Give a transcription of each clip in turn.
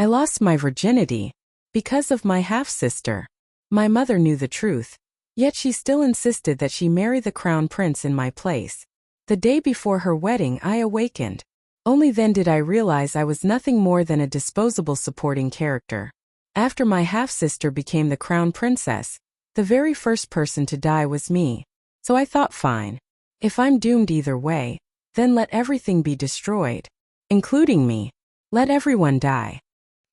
I lost my virginity because of my half-sister. My mother knew the truth, yet she still insisted that she marry the crown prince in my place. The day before her wedding I awakened. Only then did I realize I was nothing more than a disposable supporting character. After my half-sister became the crown princess, the very first person to die was me. So I thought, fine. If I'm doomed either way, then let everything be destroyed, including me. Let everyone die.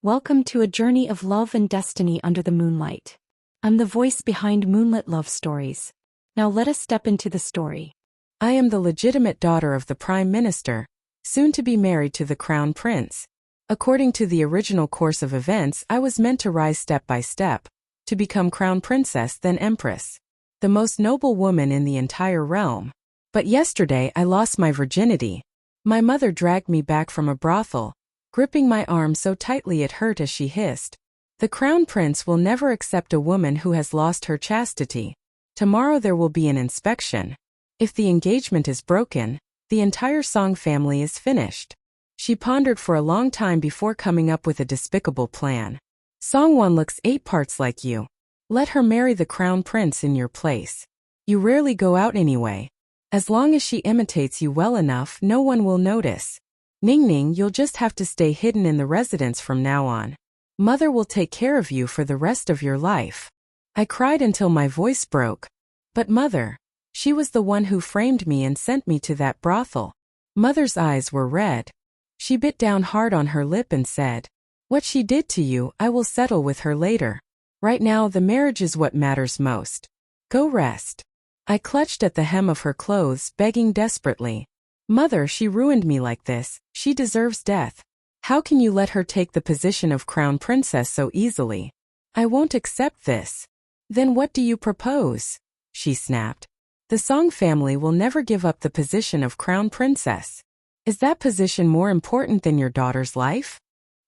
Welcome to a journey of love and destiny under the moonlight. I'm the voice behind Moonlit Love Stories. Now let us step into the story. I am the legitimate daughter of the Prime Minister, soon to be married to the Crown Prince. According to the original course of events, I was meant to rise step by step, to become Crown Princess then Empress, the most noble woman in the entire realm. But yesterday I lost my virginity. My mother dragged me back from a brothel, gripping my arm so tightly it hurt as she hissed, "The Crown Prince will never accept a woman who has lost her chastity. Tomorrow there will be an inspection. If the engagement is broken, the entire Song family is finished." She pondered for a long time before coming up with a despicable plan. "Songwon looks 8 parts like you. Let her marry the Crown Prince in your place. You rarely go out anyway. As long as she imitates you well enough, no one will notice. Ningning, you'll just have to stay hidden in the residence from now on. Mother will take care of you for the rest of your life." I cried until my voice broke. But Mother, she was the one who framed me and sent me to that brothel. Mother's eyes were red. She bit down hard on her lip and said, "What she did to you, I will settle with her later. Right now the marriage is what matters most. Go rest." I clutched at the hem of her clothes, begging desperately. "Mother, she ruined me like this. She deserves death. How can you let her take the position of Crown Princess so easily? I won't accept this." "Then what do you propose?" she snapped. "The Song family will never give up the position of Crown Princess. Is that position more important than your daughter's life?"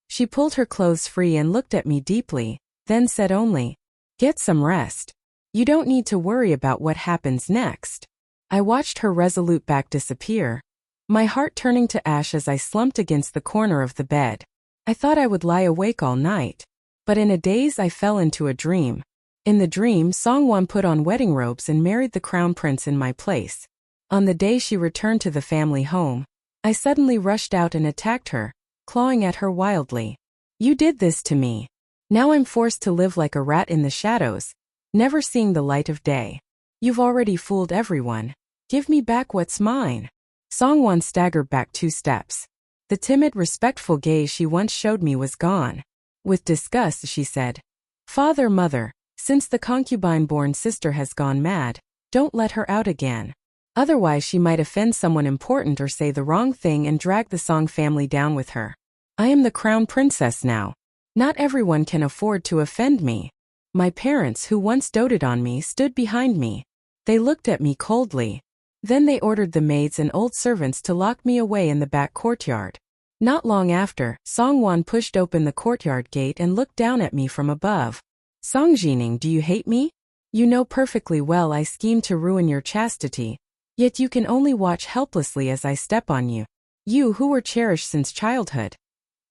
She pulled her clothes free and looked at me deeply, then said only, "Get some rest. You don't need to worry about what happens next." I watched her resolute back disappear, my heart turning to ash as I slumped against the corner of the bed. I thought I would lie awake all night. But in a daze I fell into a dream. In the dream, Songwon put on wedding robes and married the Crown Prince in my place. On the day she returned to the family home, I suddenly rushed out and attacked her, clawing at her wildly. "You did this to me. Now I'm forced to live like a rat in the shadows, never seeing the light of day. You've already fooled everyone. Give me back what's mine." Songwon staggered back 2 steps. The timid, respectful gaze she once showed me was gone. With disgust, she said, Mother, since the concubine-born sister has gone mad, don't let her out again. Otherwise she might offend someone important or say the wrong thing and drag the Song family down with her. I am the Crown Princess now. Not everyone can afford to offend me." My parents, who once doted on me, stood behind me. They looked at me coldly. Then they ordered the maids and old servants to lock me away in the back courtyard. Not long after, Songwon pushed open the courtyard gate and looked down at me from above. "Songjining, do you hate me? You know perfectly well I schemed to ruin your chastity. Yet you can only watch helplessly as I step on you. You who were cherished since childhood.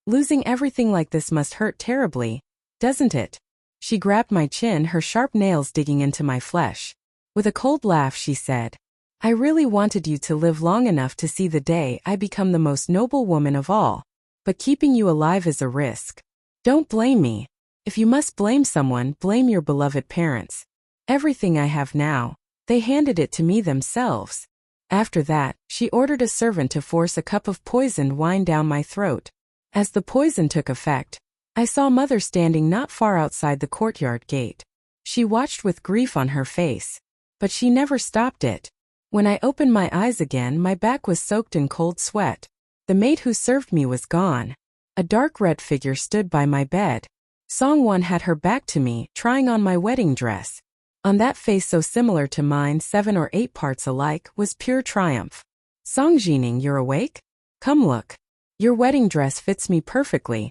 Losing everything like this must hurt terribly, doesn't it?" She grabbed my chin, her sharp nails digging into my flesh. With a cold laugh she said, "I really wanted you to live long enough to see the day I become the most noble woman of all. But keeping you alive is a risk. Don't blame me. If you must blame someone, blame your beloved parents. Everything I have now, they handed it to me themselves." After that, she ordered a servant to force a cup of poisoned wine down my throat. As the poison took effect, I saw Mother standing not far outside the courtyard gate. She watched with grief on her face. But she never stopped it. When I opened my eyes again, my back was soaked in cold sweat. The maid who served me was gone. A dark red figure stood by my bed. Songwon had her back to me, trying on my wedding dress. On that face so similar to mine, 7 or 8 parts alike, was pure triumph. "Songjining, you're awake? Come look. Your wedding dress fits me perfectly,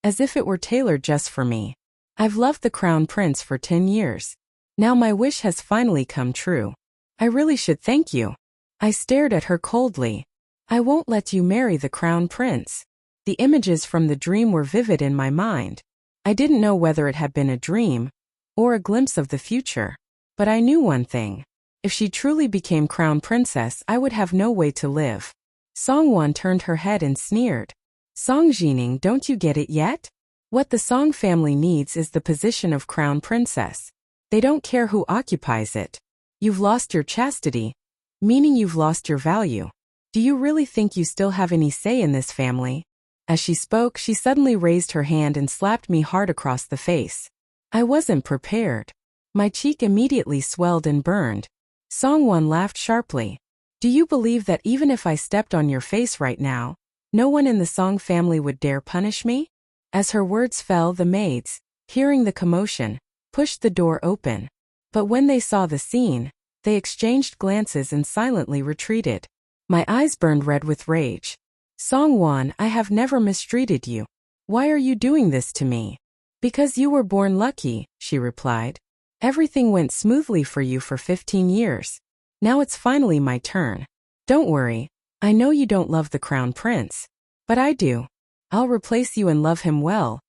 as if it were tailored just for me. I've loved the Crown Prince for 10 years. Now my wish has finally come true. I really should thank you." I stared at her coldly. "I won't let you marry the Crown Prince. The images from the dream were vivid in my mind. I didn't know whether it had been a dream or a glimpse of the future. But I knew one thing. If she truly became crown princess, I would have no way to live. Songwon turned her head and sneered. Song Jining, don't you get it yet? What the Song family needs is the position of crown princess. They don't care who occupies it. You've lost your chastity, meaning you've lost your value. Do you really think you still have any say in this family? As she spoke, she suddenly raised her hand and slapped me hard across the face. I wasn't prepared. My cheek immediately swelled and burned. Songwon laughed sharply. Do you believe that even if I stepped on your face right now, no one in the Song family would dare punish me? As her words fell, the maids, hearing the commotion, pushed the door open. But when they saw the scene, they exchanged glances and silently retreated. My eyes burned red with rage. Songwon, I have never mistreated you. Why are you doing this to me? Because you were born lucky, she replied. Everything went smoothly for you for 15 years. Now it's finally my turn. Don't worry, I know you don't love the crown prince. But I do. I'll replace you and love him well.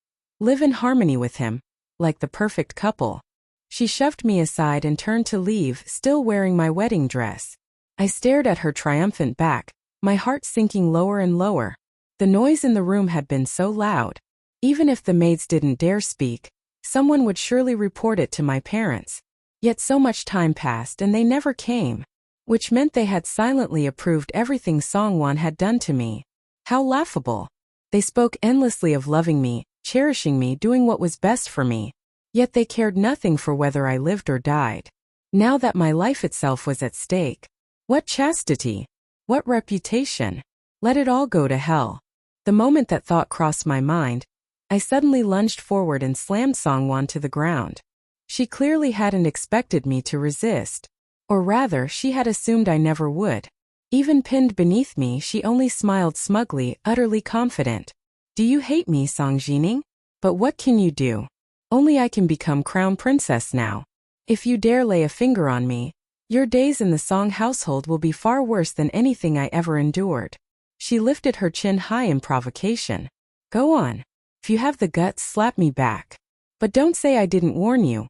Live in harmony with him, like the perfect couple. She shoved me aside and turned to leave, still wearing my wedding dress. I stared at her triumphant back, my heart sinking lower and lower. The noise in the room had been so loud. Even if the maids didn't dare speak, someone would surely report it to my parents. Yet so much time passed and they never came, which meant they had silently approved everything Songwon had done to me. How laughable. They spoke endlessly of loving me, cherishing me, doing what was best for me. Yet they cared nothing for whether I lived or died. Now that my life itself was at stake. What chastity? What reputation? Let it all go to hell. The moment that thought crossed my mind, I suddenly lunged forward and slammed Songwon to the ground. She clearly hadn't expected me to resist. Or rather, she had assumed I never would. Even pinned beneath me, she only smiled smugly, utterly confident. Do you hate me, Song Jining? But what can you do? Only I can become crown princess now. If you dare lay a finger on me, your days in the Song household will be far worse than anything I ever endured. She lifted her chin high in provocation. Go on. If you have the guts, slap me back. But don't say I didn't warn you.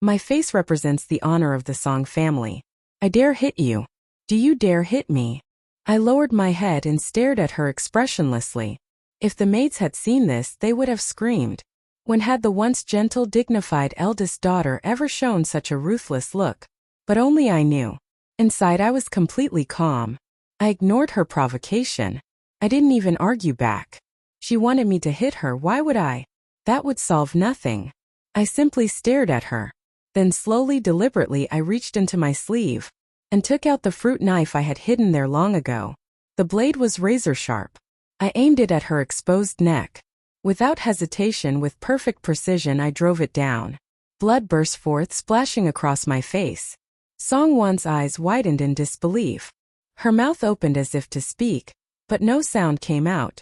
My face represents the honor of the Song family. I dare hit you. Do you dare hit me? I lowered my head and stared at her expressionlessly. If the maids had seen this, they would have screamed. When had the once gentle, dignified eldest daughter ever shown such a ruthless look? But only I knew. Inside I was completely calm. I ignored her provocation. I didn't even argue back. She wanted me to hit her, why would I? That would solve nothing. I simply stared at her. Then slowly, deliberately, I reached into my sleeve and took out the fruit knife I had hidden there long ago. The blade was razor sharp. I aimed it at her exposed neck. Without hesitation, with perfect precision, I drove it down. Blood burst forth, splashing across my face. Songwon's eyes widened in disbelief. Her mouth opened as if to speak, but no sound came out.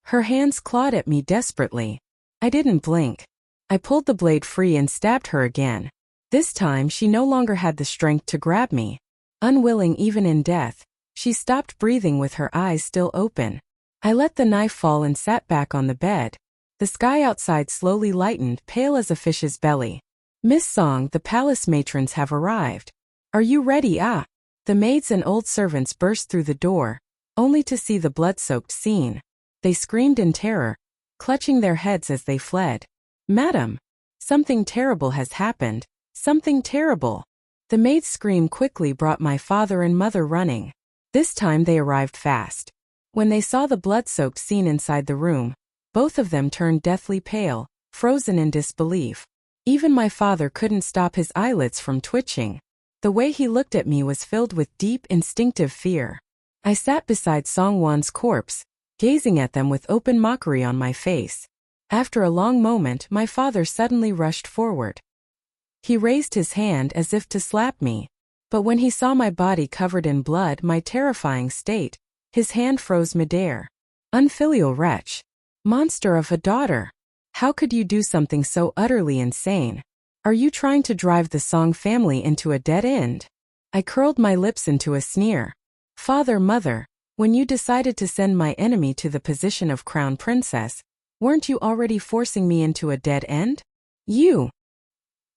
Her hands clawed at me desperately. I didn't blink. I pulled the blade free and stabbed her again. This time she no longer had the strength to grab me. Unwilling even in death, she stopped breathing with her eyes still open. I let the knife fall and sat back on the bed. The sky outside slowly lightened, pale as a fish's belly. Miss Song, the palace matrons have arrived. Are you ready? The maids and old servants burst through the door, only to see the blood-soaked scene. They screamed in terror, clutching their heads as they fled. Madam, something terrible has happened. Something terrible. The maid's scream quickly brought my father and mother running. This time they arrived fast. When they saw the blood-soaked scene inside the room, both of them turned deathly pale, frozen in disbelief. Even my father couldn't stop his eyelids from twitching. The way he looked at me was filled with deep, instinctive fear. I sat beside Songwon's corpse, gazing at them with open mockery on my face. After a long moment, my father suddenly rushed forward. He raised his hand as if to slap me. But when he saw my body covered in blood, my terrifying state, his hand froze midair. Unfilial wretch. Monster of a daughter. How could you do something so utterly insane? Are you trying to drive the Song family into a dead end? I curled my lips into a sneer. Father, mother, When you decided to send my enemy to the position of crown princess, weren't you already forcing me into a dead end? You!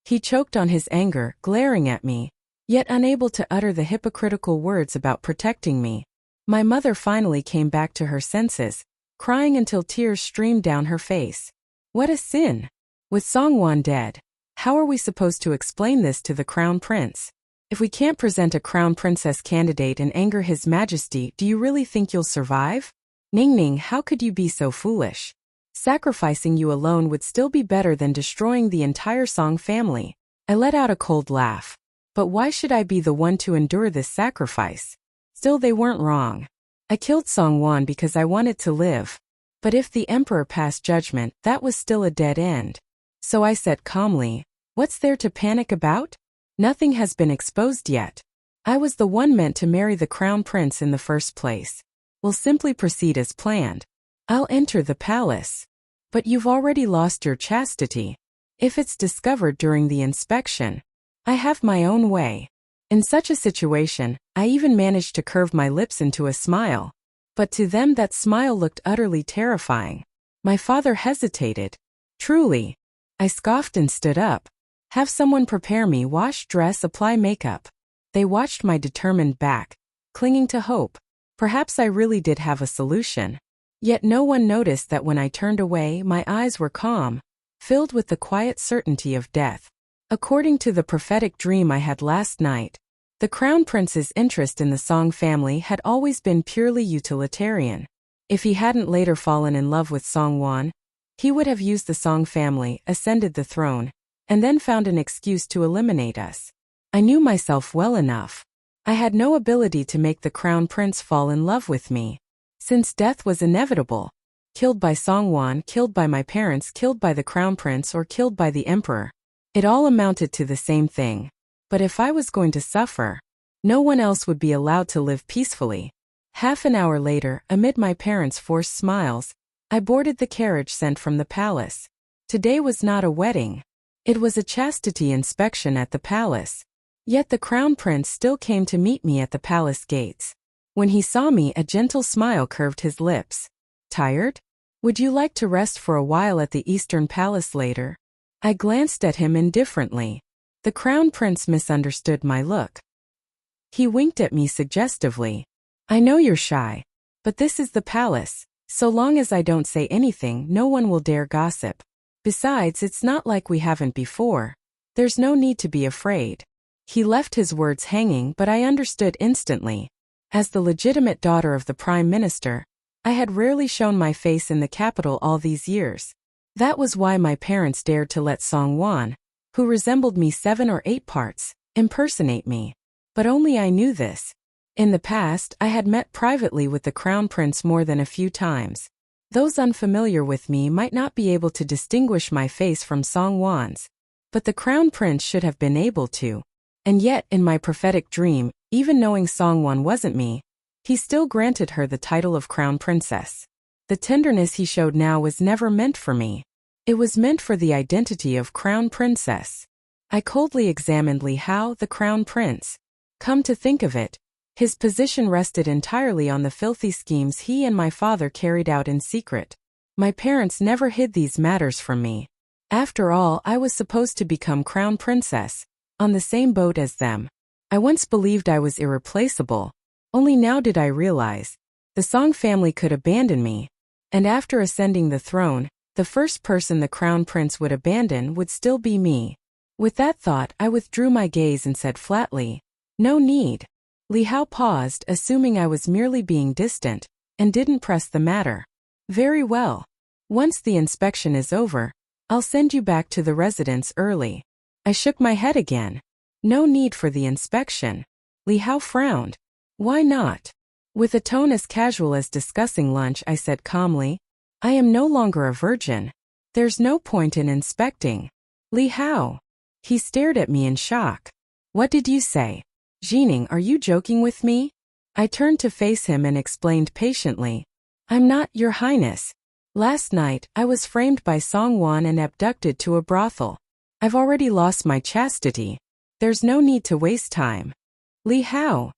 He choked on his anger, glaring at me, yet unable to utter the hypocritical words about protecting me. My mother finally came back to her senses, crying until tears streamed down her face. What a sin! With Songwon dead, how are we supposed to explain this to the crown prince? If we can't present a crown princess candidate and anger his majesty, do you really think you'll survive? Ningning, how could you be so foolish? Sacrificing you alone would still be better than destroying the entire Song family. I let out a cold laugh. But why should I be the one to endure this sacrifice? Still, they weren't wrong. I killed Songwon because I wanted to live. But if the emperor passed judgment, that was still a dead end. So I said calmly, what's there to panic about? Nothing has been exposed yet. I was the one meant to marry the crown prince in the first place. We'll simply proceed as planned. I'll enter the palace. But you've already lost your chastity. If it's discovered during the inspection, I have my own way. In such a situation, I even managed to curve my lips into a smile. But to them that smile looked utterly terrifying. My father hesitated. Truly. I scoffed and stood up. Have someone prepare me, wash, dress, apply makeup. They watched my determined back, clinging to hope. Perhaps I really did have a solution. Yet no one noticed that when I turned away, my eyes were calm, filled with the quiet certainty of death. According to the prophetic dream I had last night, the crown prince's interest in the Song family had always been purely utilitarian. If he hadn't later fallen in love with Songwon, he would have used the Song family, ascended the throne, and then found an excuse to eliminate us. I knew myself well enough. I had no ability to make the crown prince fall in love with me. Since death was inevitable, killed by Songwon, killed by my parents, killed by the crown prince, or killed by the emperor, it all amounted to the same thing. But if I was going to suffer, no one else would be allowed to live peacefully. Half an hour later, amid my parents' forced smiles, I boarded the carriage sent from the palace. Today was not a wedding. It was a chastity inspection at the palace. Yet the crown prince still came to meet me at the palace gates. When he saw me, a gentle smile curved his lips. Tired? Would you like to rest for a while at the Eastern Palace later? I glanced at him indifferently. The crown prince misunderstood my look. He winked at me suggestively. I know you're shy. But this is the palace. So long as I don't say anything, no one will dare gossip. Besides, it's not like we haven't before. There's no need to be afraid. He left his words hanging, but I understood instantly. As the legitimate daughter of the Prime Minister, I had rarely shown my face in the capital all these years. That was why my parents dared to let Songwon, who resembled me 7 or 8 parts, impersonate me. But only I knew this. In the past, I had met privately with the crown prince more than a few times. Those unfamiliar with me might not be able to distinguish my face from Songwon's, but the crown prince should have been able to. And yet, in my prophetic dream, even knowing Songwon wasn't me, he still granted her the title of crown princess. The tenderness he showed now was never meant for me. It was meant for the identity of crown princess. I coldly examined Li Hao, the crown prince. Come to think of it, his position rested entirely on the filthy schemes he and my father carried out in secret. My parents never hid these matters from me. After all, I was supposed to become crown princess, on the same boat as them. I once believed I was irreplaceable. Only now did I realize the Song family could abandon me. And after ascending the throne, the first person the crown prince would abandon would still be me. With that thought, I withdrew my gaze and said flatly, "No need." Li Hao paused, assuming I was merely being distant, and didn't press the matter. "Very well. Once the inspection is over, I'll send you back to the residence early." I shook my head again. No need for the inspection. Li Hao frowned. Why not? With a tone as casual as discussing lunch, I said calmly, "I am no longer a virgin. There's no point in inspecting." Li Hao. He stared at me in shock. "What did you say? Jining, are you joking with me?" I turned to face him and explained patiently, "I'm not, Your Highness. Last night, I was framed by Songwon and abducted to a brothel. I've already lost my chastity. There's no need to waste time." Li Hao.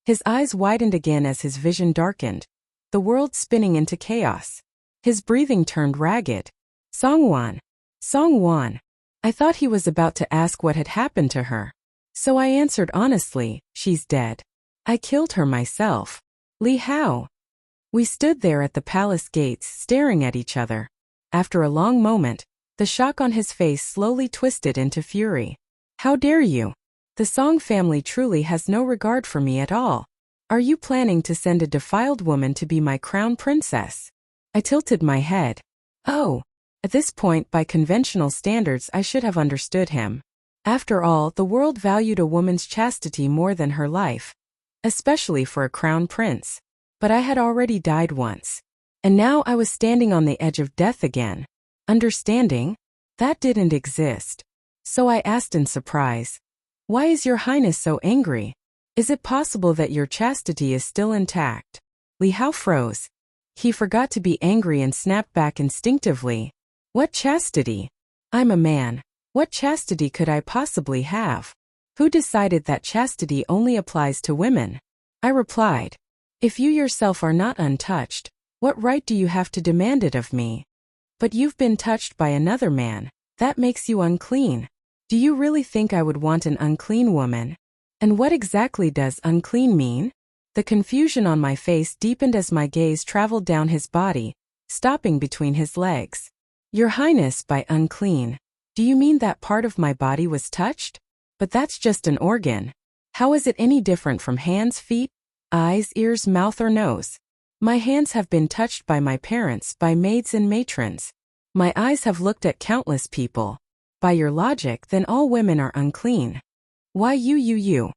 His eyes widened again as his vision darkened, the world spinning into chaos. His breathing turned ragged. Songwon. Songwon. I thought he was about to ask what had happened to her. So I answered honestly, she's dead. I killed her myself. Li Hao. We stood there at the palace gates staring at each other. After a long moment, the shock on his face slowly twisted into fury. How dare you? The Song family truly has no regard for me at all. Are you planning to send a defiled woman to be my crown princess? I tilted my head. Oh. At this point, by conventional standards, I should have understood him. After all, the world valued a woman's chastity more than her life, especially for a crown prince. But I had already died once. And now I was standing on the edge of death again. Understanding? That didn't exist. So I asked in surprise, why is your highness so angry? Is it possible that your chastity is still intact? Li Hao froze. He forgot to be angry and snapped back instinctively. What chastity? I'm a man. What chastity could I possibly have? Who decided that chastity only applies to women? I replied, if you yourself are not untouched, what right do you have to demand it of me? But you've been touched by another man. That makes you unclean. Do you really think I would want an unclean woman? And what exactly does unclean mean? The confusion on my face deepened as my gaze traveled down his body, stopping between his legs. Your Highness, by unclean, do you mean that part of my body was touched? But that's just an organ. How is it any different from hands, feet, eyes, ears, mouth, or nose? My hands have been touched by my parents, by maids and matrons. My eyes have looked at countless people. By your logic, then all women are unclean. Why you?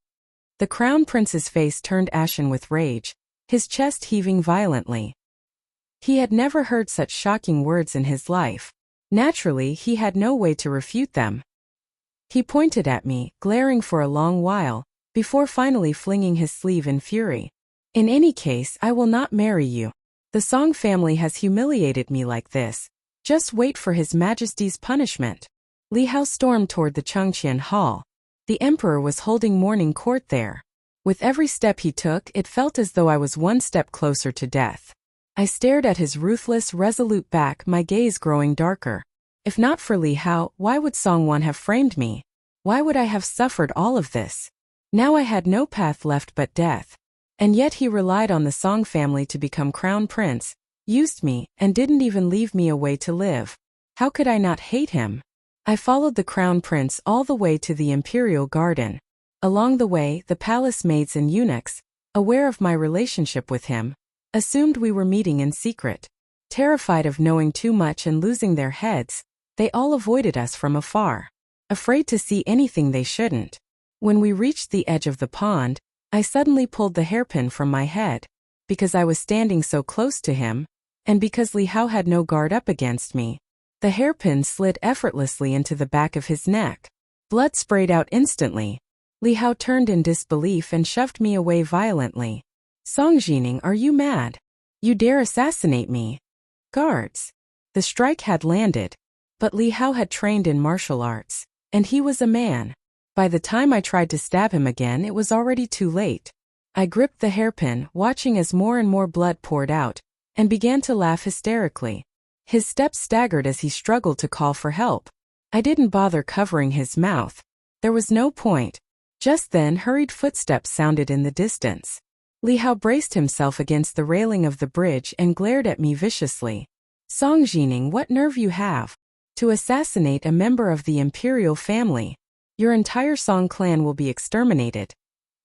The crown prince's face turned ashen with rage, his chest heaving violently. He had never heard such shocking words in his life. Naturally, he had no way to refute them. He pointed at me, glaring for a long while, before finally flinging his sleeve in fury. In any case, I will not marry you. The Song family has humiliated me like this. Just wait for His Majesty's punishment. Li Hao stormed toward the Changqian Hall. The emperor was holding morning court there. With every step he took, it felt as though I was one step closer to death. I stared at his ruthless, resolute back, my gaze growing darker. If not for Li Hao, why would Songwon have framed me? Why would I have suffered all of this? Now I had no path left but death. And yet he relied on the Song family to become crown prince, used me, and didn't even leave me a way to live. How could I not hate him? I followed the crown prince all the way to the imperial garden. Along the way, the palace maids and eunuchs, aware of my relationship with him, assumed we were meeting in secret. Terrified of knowing too much and losing their heads, they all avoided us from afar, afraid to see anything they shouldn't. When we reached the edge of the pond, I suddenly pulled the hairpin from my head, because I was standing so close to him, and because Li Hao had no guard up against me. The hairpin slid effortlessly into the back of his neck. Blood sprayed out instantly. Li Hao turned in disbelief and shoved me away violently. Song Jining, are you mad? You dare assassinate me? Guards. The strike had landed. But Li Hao had trained in martial arts, and he was a man. By the time I tried to stab him again, it was already too late. I gripped the hairpin, watching as more and more blood poured out, and began to laugh hysterically. His steps staggered as he struggled to call for help. I didn't bother covering his mouth. There was no point. Just then, hurried footsteps sounded in the distance. Li Hao braced himself against the railing of the bridge and glared at me viciously. Song Jining, what nerve you have! To assassinate a member of the imperial family. Your entire Song clan will be exterminated.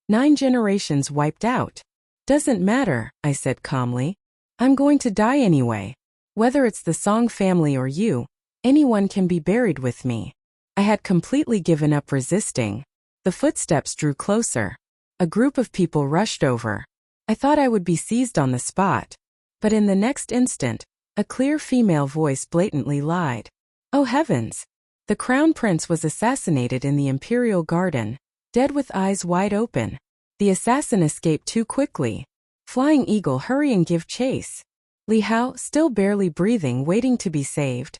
9 generations wiped out. Doesn't matter, I said calmly. I'm going to die anyway. Whether it's the Song family or you, anyone can be buried with me. I had completely given up resisting. The footsteps drew closer. A group of people rushed over. I thought I would be seized on the spot. But in the next instant, a clear female voice blatantly lied. Oh heavens! The crown prince was assassinated in the imperial garden, dead with eyes wide open. The assassin escaped too quickly. Flying Eagle, hurry and give chase. Li Hao, still barely breathing, waiting to be saved.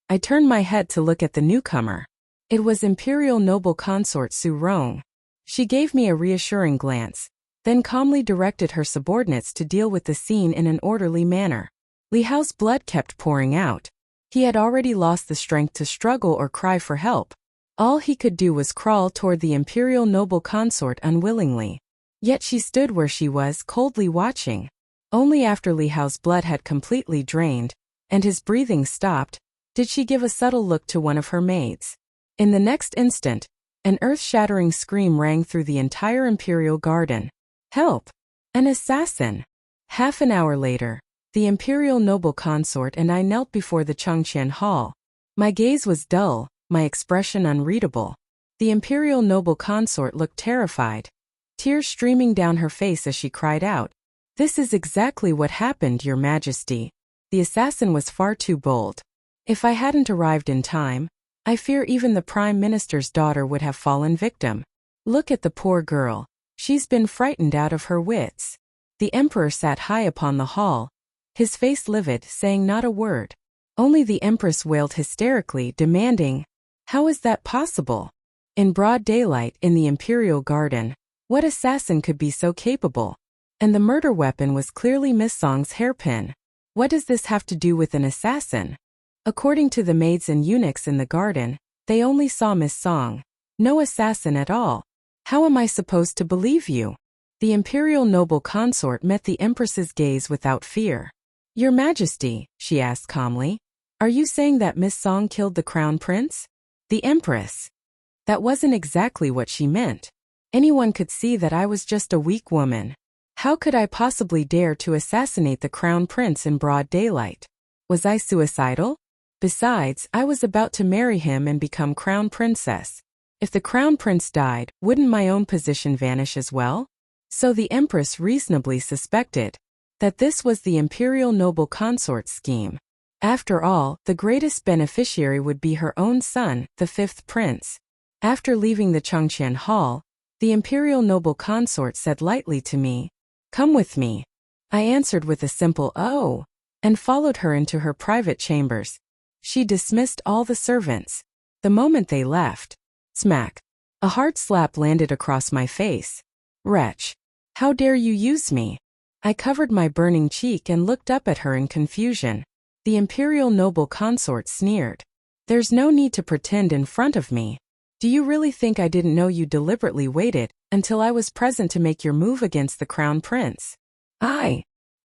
I turned my head to look at the newcomer. It was Imperial Noble Consort Su Rong. She gave me a reassuring glance, then calmly directed her subordinates to deal with the scene in an orderly manner. Li Hao's blood kept pouring out. He had already lost the strength to struggle or cry for help. All he could do was crawl toward the imperial noble consort unwillingly. Yet she stood where she was, coldly watching. Only after Li Hao's blood had completely drained, and his breathing stopped, did she give a subtle look to one of her maids. In the next instant, an earth-shattering scream rang through the entire imperial garden. Help! An assassin! Half an hour later, the imperial noble consort and I knelt before the Changqian Hall. My gaze was dull, my expression unreadable. The imperial noble consort looked terrified, tears streaming down her face as she cried out, "This is exactly what happened, Your Majesty. The assassin was far too bold. If I hadn't arrived in time, I fear even the Prime Minister's daughter would have fallen victim. Look at the poor girl. She's been frightened out of her wits." The emperor sat high upon the hall, his face livid, saying not a word. Only the empress wailed hysterically, demanding, "How is that possible? In broad daylight in the imperial garden, what assassin could be so capable? And the murder weapon was clearly Miss Song's hairpin. What does this have to do with an assassin?" According to the maids and eunuchs in the garden, they only saw Miss Song. No assassin at all. How am I supposed to believe you? The imperial noble consort met the empress's gaze without fear. "Your Majesty," she asked calmly, "are you saying that Miss Song killed the crown prince?" The empress. That wasn't exactly what she meant. Anyone could see that I was just a weak woman. How could I possibly dare to assassinate the crown prince in broad daylight? Was I suicidal? Besides, I was about to marry him and become crown princess. If the crown prince died, wouldn't my own position vanish as well? So the empress reasonably suspected that this was the imperial noble consort's scheme. After all, the greatest beneficiary would be her own son, the fifth prince. After leaving the Changqian Hall, the imperial noble consort said lightly to me, "Come with me." I answered with a simple "oh," and followed her into her private chambers. She dismissed all the servants. The moment they left, smack, a hard slap landed across my face. "Wretch! How dare you use me?" I covered my burning cheek and looked up at her in confusion. The imperial noble consort sneered. "There's no need to pretend in front of me. Do you really think I didn't know you deliberately waited until I was present to make your move against the crown prince?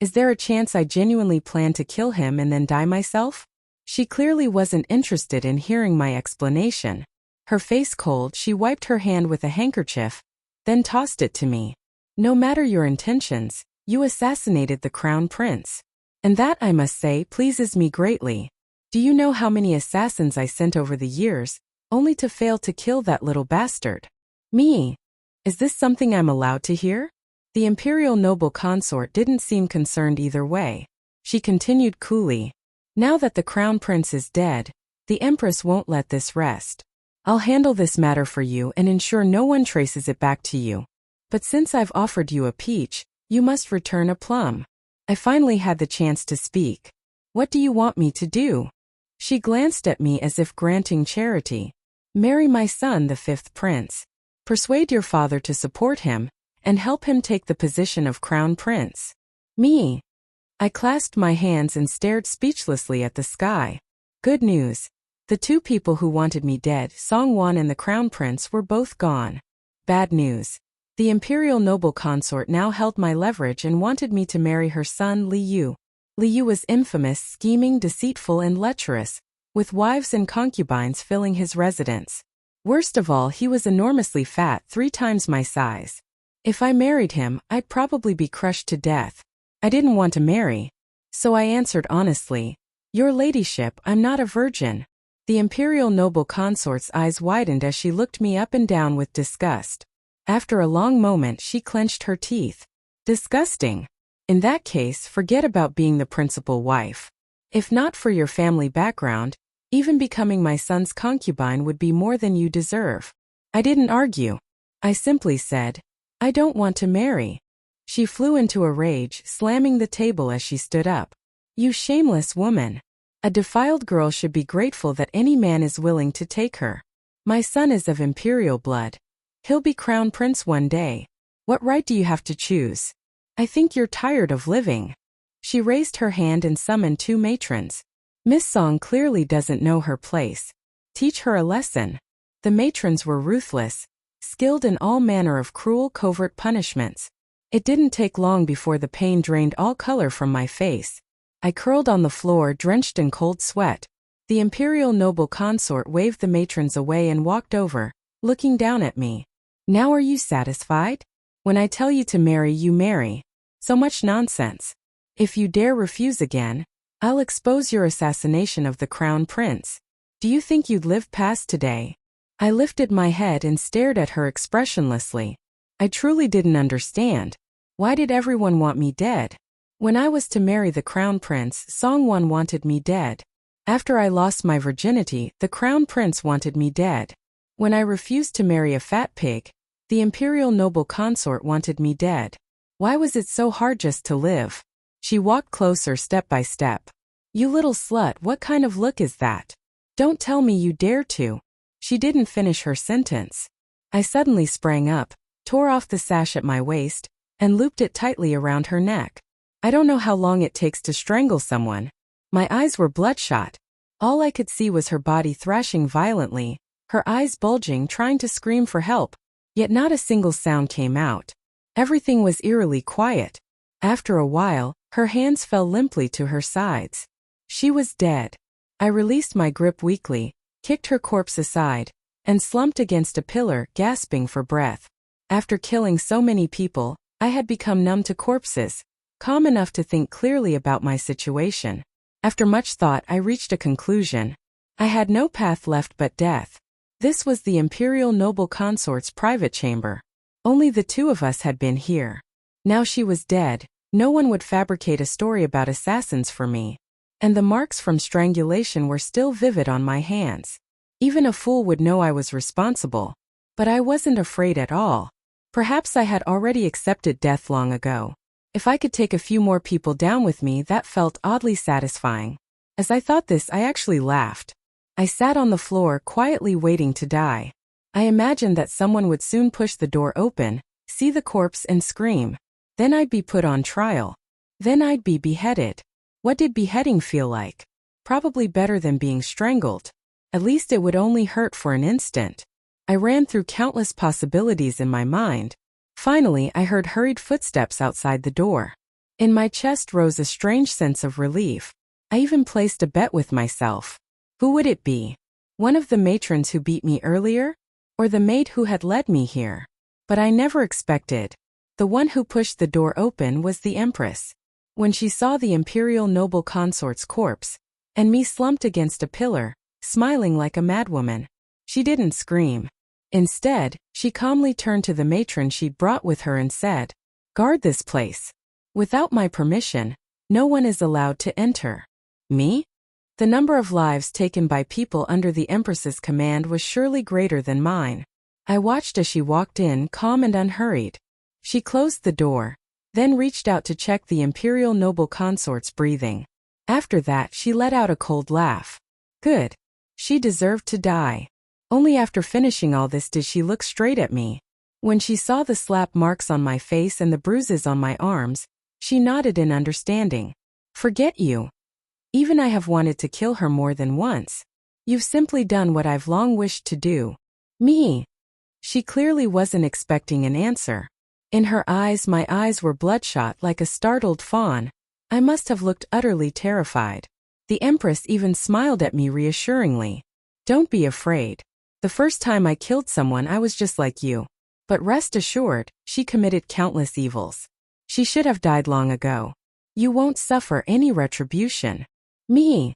Is there a chance I genuinely planned to kill him and then die myself?" She clearly wasn't interested in hearing my explanation. Her face cold, she wiped her hand with a handkerchief, then tossed it to me. "No matter your intentions, you assassinated the crown prince. And that, I must say, pleases me greatly. Do you know how many assassins I sent over the years, only to fail to kill that little bastard? Me? Is this something I'm allowed to hear?" The imperial noble consort didn't seem concerned either way. She continued coolly, "Now that the crown prince is dead, the empress won't let this rest. I'll handle this matter for you and ensure no one traces it back to you. But since I've offered you a peach, you must return a plum." I finally had the chance to speak. "What do you want me to do?" She glanced at me as if granting charity. "Marry my son, the fifth prince. Persuade your father to support him, and help him take the position of crown prince." Me? I clasped my hands and stared speechlessly at the sky. Good news. The two people who wanted me dead, Song Wan and the crown prince, were both gone. Bad news. The imperial noble consort now held my leverage and wanted me to marry her son, Li Yu. Li Yu was infamous, scheming, deceitful, and lecherous, with wives and concubines filling his residence. Worst of all, he was enormously fat, 3 times my size. If I married him, I'd probably be crushed to death. I didn't want to marry. So I answered honestly, "Your ladyship, I'm not a virgin." The imperial noble consort's eyes widened as she looked me up and down with disgust. After a long moment, she clenched her teeth. "Disgusting. In that case, forget about being the principal wife. If not for your family background, even becoming my son's concubine would be more than you deserve." I didn't argue. I simply said, "I don't want to marry." She flew into a rage, slamming the table as she stood up. "You shameless woman. A defiled girl should be grateful that any man is willing to take her. My son is of imperial blood. He'll be crown prince one day. What right do you have to choose? I think you're tired of living. She raised her hand and summoned 2 matrons. Miss Song clearly doesn't know her place. Teach her a lesson. The matrons were ruthless, skilled in all manner of cruel covert punishments. It didn't take long before the pain drained all color from my face. I curled on the floor, drenched in cold sweat. The imperial noble consort waved the matrons away and walked over, looking down at me. Now are you satisfied? When I tell you to marry, you marry. So much nonsense. If you dare refuse again, I'll expose your assassination of the crown prince. Do you think you'd live past today? I lifted my head and stared at her expressionlessly. I truly didn't understand. Why did everyone want me dead? When I was to marry the crown prince, Songwon wanted me dead. After I lost my virginity, the crown prince wanted me dead. When I refused to marry a fat pig, the imperial noble consort wanted me dead. Why was it so hard just to live? She walked closer step by step. You little slut, what kind of look is that? Don't tell me you dare to. She didn't finish her sentence. I suddenly sprang up, tore off the sash at my waist, and looped it tightly around her neck. I don't know how long it takes to strangle someone. My eyes were bloodshot. All I could see was her body thrashing violently, her eyes bulging, trying to scream for help, yet not a single sound came out. Everything was eerily quiet. After a while, her hands fell limply to her sides. She was dead. I released my grip weakly, kicked her corpse aside, and slumped against a pillar, gasping for breath. After killing so many people, I had become numb to corpses, calm enough to think clearly about my situation. After much thought, I reached a conclusion. I had no path left but death. This was the imperial noble consort's private chamber. Only the 2 of us had been here. Now she was dead. No one would fabricate a story about assassins for me. And the marks from strangulation were still vivid on my hands. Even a fool would know I was responsible. But I wasn't afraid at all. Perhaps I had already accepted death long ago. If I could take a few more people down with me, that felt oddly satisfying. As I thought this, I actually laughed. I sat on the floor, quietly waiting to die. I imagined that someone would soon push the door open, see the corpse and scream. Then I'd be put on trial. Then I'd be beheaded. What did beheading feel like? Probably better than being strangled. At least it would only hurt for an instant. I ran through countless possibilities in my mind. Finally, I heard hurried footsteps outside the door. In my chest rose a strange sense of relief. I even placed a bet with myself. Who would it be? One of the matrons who beat me earlier? Or the maid who had led me here? But I never expected. The one who pushed the door open was the Empress. When she saw the imperial noble consort's corpse, and me slumped against a pillar, smiling like a madwoman, she didn't scream. Instead, she calmly turned to the matron she'd brought with her and said, "Guard this place. Without my permission, no one is allowed to enter." Me? The number of lives taken by people under the Empress's command was surely greater than mine. I watched as she walked in, calm and unhurried. She closed the door, then reached out to check the imperial noble consort's breathing. After that, she let out a cold laugh. Good. She deserved to die. Only after finishing all this did she look straight at me. When she saw the slap marks on my face and the bruises on my arms, she nodded in understanding. Forget you. Even I have wanted to kill her more than once. You've simply done what I've long wished to do. Me. She clearly wasn't expecting an answer. In her eyes, my eyes were bloodshot like a startled fawn. I must have looked utterly terrified. The Empress even smiled at me reassuringly. Don't be afraid. The first time I killed someone, I was just like you. But rest assured, she committed countless evils. She should have died long ago. You won't suffer any retribution. Me.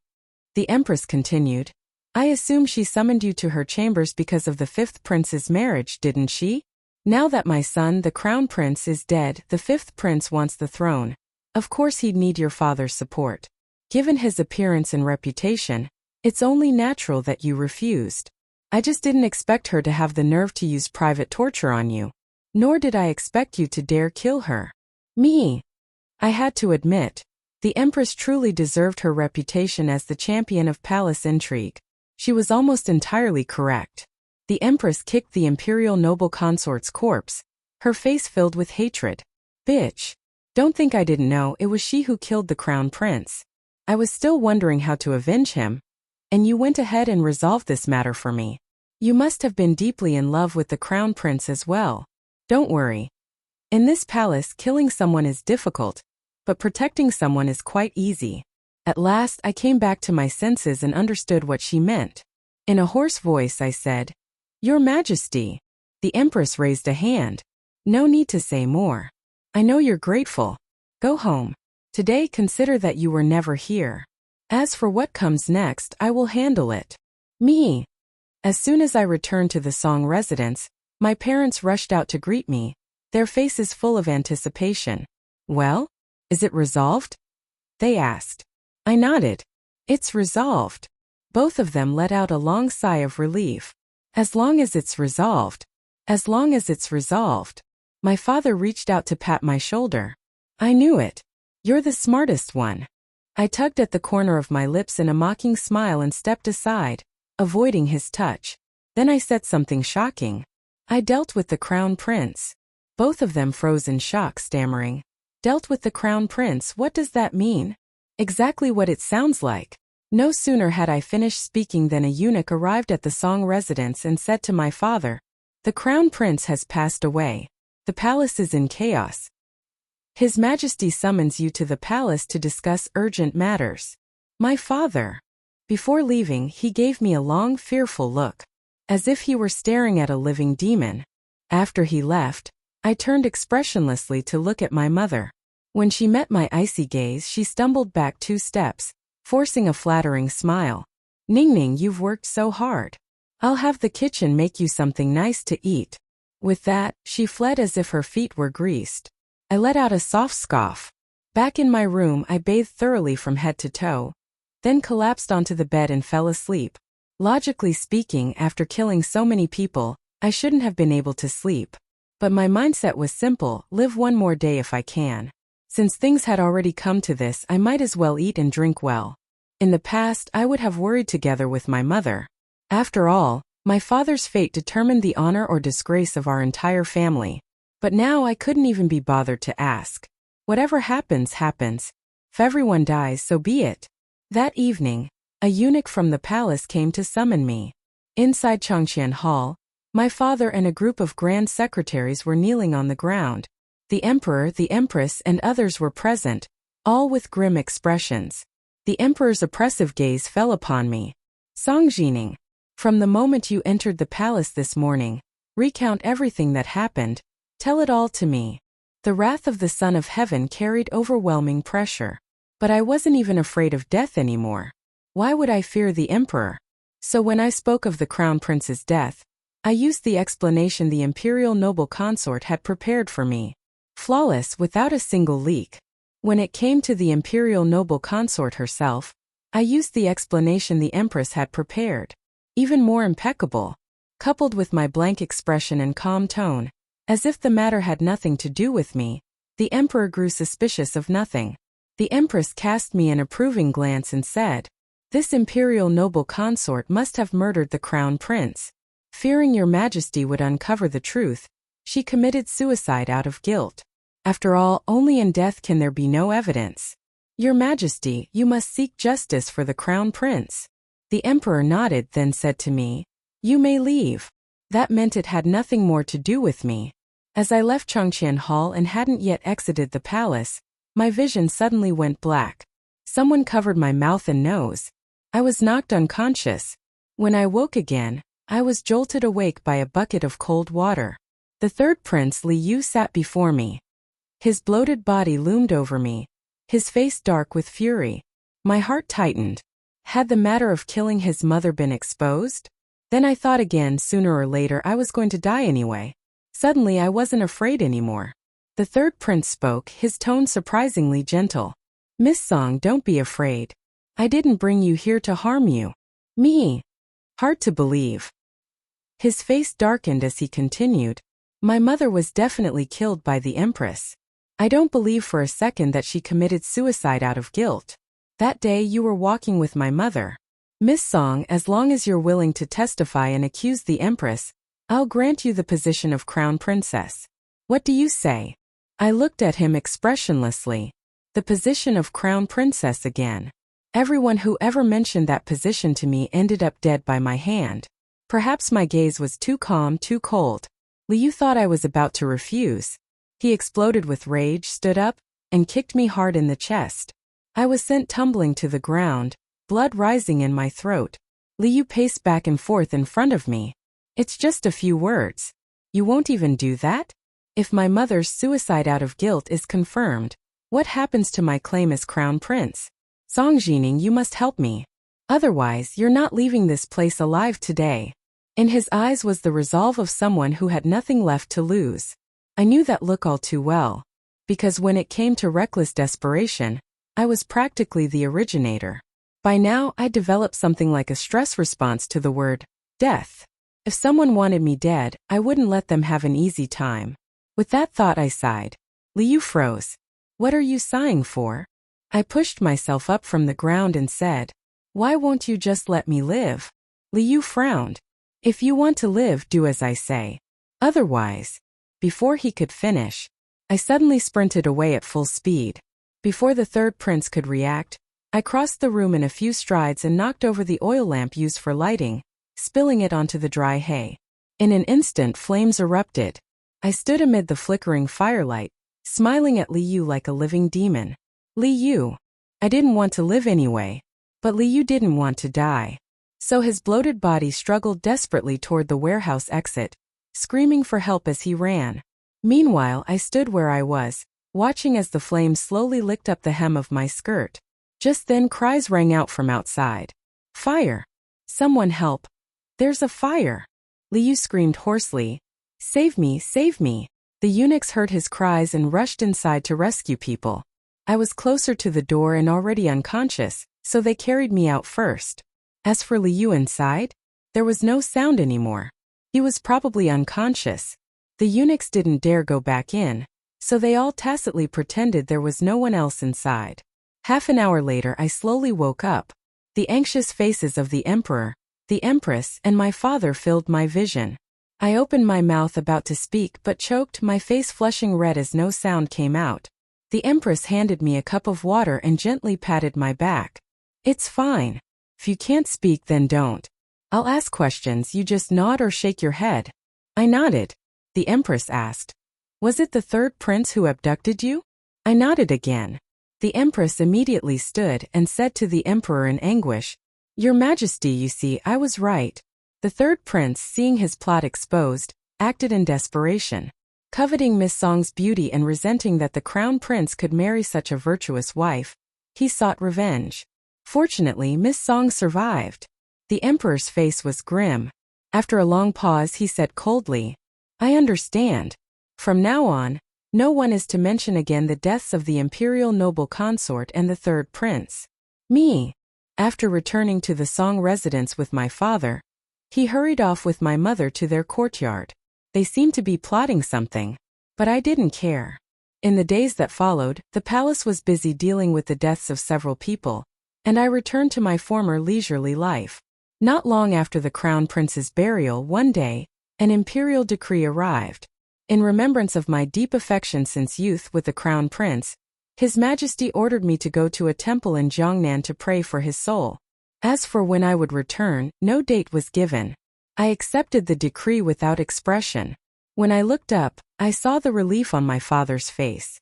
The Empress continued. I assume she summoned you to her chambers because of the 5th prince's marriage, didn't she? Now that my son, the crown prince, is dead, the 5th prince wants the throne. Of course he'd need your father's support. Given his appearance and reputation, it's only natural that you refused. I just didn't expect her to have the nerve to use private torture on you. Nor did I expect you to dare kill her. Me. I had to admit, the Empress truly deserved her reputation as the champion of palace intrigue. She was almost entirely correct. The Empress kicked the imperial noble consort's corpse, her face filled with hatred. Bitch. Don't think I didn't know it was she who killed the crown prince. I was still wondering how to avenge him. And you went ahead and resolved this matter for me. You must have been deeply in love with the crown prince as well. Don't worry. In this palace, killing someone is difficult, but protecting someone is quite easy. At last, I came back to my senses and understood what she meant. In a hoarse voice, I said, Your Majesty. The Empress raised a hand. No need to say more. I know you're grateful. Go home. Today, consider that you were never here. As for what comes next, I will handle it. Me. As soon as I returned to the Song residence, my parents rushed out to greet me, their faces full of anticipation. Well? Is it resolved? They asked. I nodded. It's resolved. Both of them let out a long sigh of relief. As long as it's resolved. As long as it's resolved. My father reached out to pat my shoulder. I knew it. You're the smartest one. I tugged at the corner of my lips in a mocking smile and stepped aside, avoiding his touch. Then I said something shocking. I dealt with the crown prince. Both of them froze in shock, stammering. Dealt with the crown prince, what does that mean? Exactly what it sounds like. No sooner had I finished speaking than a eunuch arrived at the Song residence and said to my father, The crown prince has passed away. The palace is in chaos. His Majesty summons you to the palace to discuss urgent matters. My father. Before leaving, he gave me a long, fearful look, as if he were staring at a living demon. After he left, I turned expressionlessly to look at my mother. When she met my icy gaze, she stumbled back 2 steps, forcing a flattering smile. Ning, you've worked so hard. I'll have the kitchen make you something nice to eat. With that, she fled as if her feet were greased. I let out a soft scoff. Back in my room, I bathed thoroughly from head to toe, then collapsed onto the bed and fell asleep. Logically speaking, after killing so many people, I shouldn't have been able to sleep. But my mindset was simple, live one more day if I can. Since things had already come to this, I might as well eat and drink well. In the past, I would have worried together with my mother. After all, my father's fate determined the honor or disgrace of our entire family. But now I couldn't even be bothered to ask. Whatever happens, happens. If everyone dies, so be it. That evening, a eunuch from the palace came to summon me. Inside Changqian Hall, my father and a group of grand secretaries were kneeling on the ground. The emperor, the empress, and others were present, all with grim expressions. The emperor's oppressive gaze fell upon me. Song Jining, from the moment you entered the palace this morning, recount everything that happened. Tell it all to me. The wrath of the Son of Heaven carried overwhelming pressure. But I wasn't even afraid of death anymore. Why would I fear the emperor? So when I spoke of the crown prince's death, I used the explanation the imperial noble consort had prepared for me. Flawless, without a single leak. When it came to the imperial noble consort herself, I used the explanation the empress had prepared. Even more impeccable. Coupled with my blank expression and calm tone, as if the matter had nothing to do with me, the emperor grew suspicious of nothing. The empress cast me an approving glance and said, This imperial noble consort must have murdered the crown prince. Fearing your majesty would uncover the truth, she committed suicide out of guilt. After all, only in death can there be no evidence. Your majesty, you must seek justice for the crown prince. The emperor nodded, then said to me, You may leave. That meant it had nothing more to do with me. As I left Changqian Hall and hadn't yet exited the palace, my vision suddenly went black. Someone covered my mouth and nose. I was knocked unconscious. When I woke again, I was jolted awake by a bucket of cold water. The third prince, Li Yu, sat before me. His bloated body loomed over me, his face dark with fury. My heart tightened. Had the matter of killing his mother been exposed? Then I thought again, sooner or later I was going to die anyway. Suddenly I wasn't afraid anymore. The third prince spoke, his tone surprisingly gentle. Miss Song, don't be afraid. I didn't bring you here to harm you. Me. Hard to believe. His face darkened as he continued. My mother was definitely killed by the empress. I don't believe for a second that she committed suicide out of guilt. That day you were walking with my mother. Miss Song, as long as you're willing to testify and accuse the empress, I'll grant you the position of crown princess. What do you say? I looked at him expressionlessly. The position of crown princess again. Everyone who ever mentioned that position to me ended up dead by my hand. Perhaps my gaze was too calm, too cold. Liu thought I was about to refuse. He exploded with rage, stood up, and kicked me hard in the chest. I was sent tumbling to the ground, blood rising in my throat. Liu paced back and forth in front of me. It's just a few words. You won't even do that? If my mother's suicide out of guilt is confirmed, what happens to my claim as crown prince? Song Jining, you must help me. Otherwise, you're not leaving this place alive today. In his eyes was the resolve of someone who had nothing left to lose. I knew that look all too well, because when it came to reckless desperation, I was practically the originator. By now, I'd developed something like a stress response to the word death. If someone wanted me dead, I wouldn't let them have an easy time. With that thought, I sighed. Liu froze. What are you sighing for? I pushed myself up from the ground and said, why won't you just let me live? Liu frowned. If you want to live, do as I say. Otherwise. Before he could finish, I suddenly sprinted away at full speed. Before the third prince could react, I crossed the room in a few strides and knocked over the oil lamp used for lighting, spilling it onto the dry hay. In an instant, flames erupted. I stood amid the flickering firelight, smiling at Liu like a living demon. Liu. I didn't want to live anyway. But Liu didn't want to die. So his bloated body struggled desperately toward the warehouse exit, screaming for help as he ran. Meanwhile, I stood where I was, watching as the flames slowly licked up the hem of my skirt. Just then cries rang out from outside. Fire! Someone help! There's a fire! Liu screamed hoarsely. Save me, save me! The eunuchs heard his cries and rushed inside to rescue people. I was closer to the door and already unconscious, so they carried me out first. As for Liu inside, there was no sound anymore. He was probably unconscious. The eunuchs didn't dare go back in, so they all tacitly pretended there was no one else inside. Half an hour later, I slowly woke up. The anxious faces of the emperor, the empress, and my father filled my vision. I opened my mouth about to speak but choked, my face flushing red as no sound came out. The empress handed me a cup of water and gently patted my back. It's fine. If you can't speak, then don't. I'll ask questions, you just nod or shake your head. I nodded. The empress asked, was it the third prince who abducted you? I nodded again. The empress immediately stood and said to the emperor in anguish, Your Majesty, you see, I was right. The third prince, seeing his plot exposed, acted in desperation. Coveting Miss Song's beauty and resenting that the crown prince could marry such a virtuous wife, he sought revenge. Fortunately, Miss Song survived. The emperor's face was grim. After a long pause, he said coldly, I understand. From now on, no one is to mention again the deaths of the imperial noble consort and the third prince. Me. After returning to the Song residence with my father, he hurried off with my mother to their courtyard. They seemed to be plotting something, but I didn't care. In the days that followed, the palace was busy dealing with the deaths of several people, and I returned to my former leisurely life. Not long after the crown prince's burial, one day, an imperial decree arrived. In remembrance of my deep affection since youth with the crown prince, His Majesty ordered me to go to a temple in Jiangnan to pray for his soul. As for when I would return, no date was given. I accepted the decree without expression. When I looked up, I saw the relief on my father's face.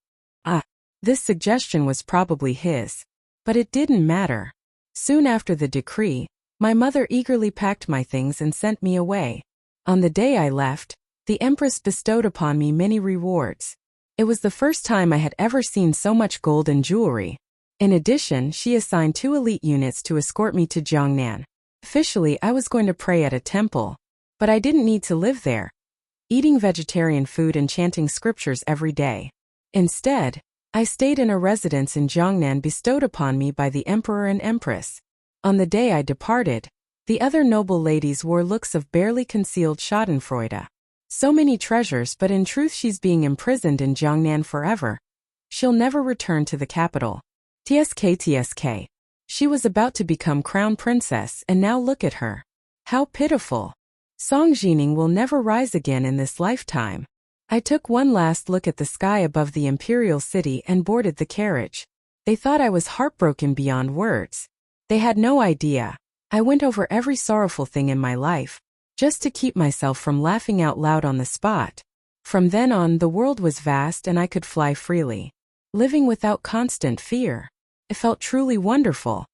This suggestion was probably his. But it didn't matter. Soon after the decree, my mother eagerly packed my things and sent me away. On the day I left, the Empress bestowed upon me many rewards. It was the first time I had ever seen so much gold and jewelry. In addition, she assigned 2 elite units to escort me to Jiangnan. Officially, I was going to pray at a temple, but I didn't need to live there, eating vegetarian food and chanting scriptures every day. Instead, I stayed in a residence in Jiangnan bestowed upon me by the Emperor and Empress. On the day I departed, the other noble ladies wore looks of barely concealed schadenfreude. So many treasures, but in truth she's being imprisoned in Jiangnan forever. She'll never return to the capital. TSK. She was about to become crown princess, and now look at her. How pitiful. Song Jining will never rise again in this lifetime. I took one last look at the sky above the imperial city and boarded the carriage. They thought I was heartbroken beyond words. They had no idea. I went over every sorrowful thing in my life, just to keep myself from laughing out loud on the spot. From then on, the world was vast and I could fly freely, living without constant fear. It felt truly wonderful.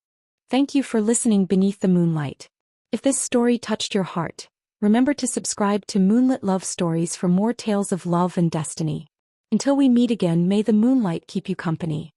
Thank you for listening Beneath the Moonlight. If this story touched your heart, remember to subscribe to Moonlit Love Stories for more tales of love and destiny. Until we meet again, may the moonlight keep you company.